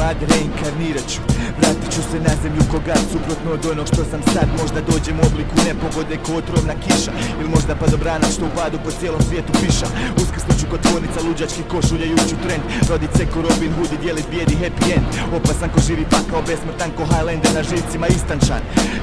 nade, reinkarnirat ću. Vratit ću se na zemlju kogad, suprotno od onog što sam sad. Možda dođem u obliku nepogode ko otrovna kiša, ili možda padobranac što u padu po cijelom svijetu piša. Uskrsnut ću kod tvornica luđačkih košuljajuću trend. Rodit se ko Robin Hood i dijelit bijedi happy end. Opasan ko živi pakao, besmrtan ko Highlander, na živcima istančan.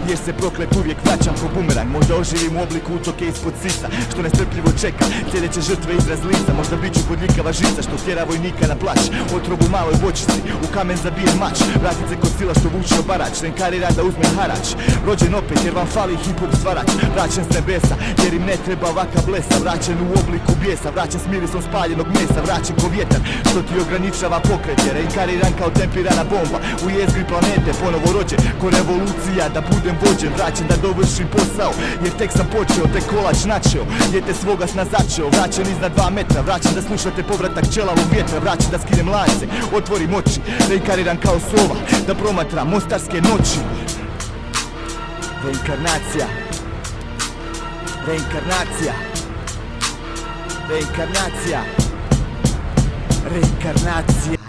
Jer se proklet uvijek vraćam ko bumerang. Možda oživim u obliku utoke ispod sisa, što nestrpljivo čeka sljedeće žrtve izraz lica. Možda biću bodljikava žica što tjera vojnika na plać. Otrov u maloj bočici, u kamen zabijen mač. Vratit se kod sila što vuče obarač, renkarira da uzme harač. Rođen opet jer vam fali hip-hop stvarač. Vraćen s nebesa jer im ne treba ovaka blesa. Vraćen u obliku bijesa, vraćen s mirisom spaljenog mesa. Vraćen ko vjetar što ti ograničava pokrete. Reinkariran kao tempirana bomba u jezgri planete. Ponovo rođen ko revolucija da budem vođen. Vraćen da dovršim posao jer tek sam počeo, tek kolač načeo. Dijete svoga sna začeo, vraćen iznad 2 metra. Vraćen da slušate povratak ćelavog vjetra. Vraćen da skinem lance, otvorim oči. Reinkariran kao sova da promatram mostarske noći. Reinkarnacija, reinkarnacija, reinkarnacija, reinkarnacija.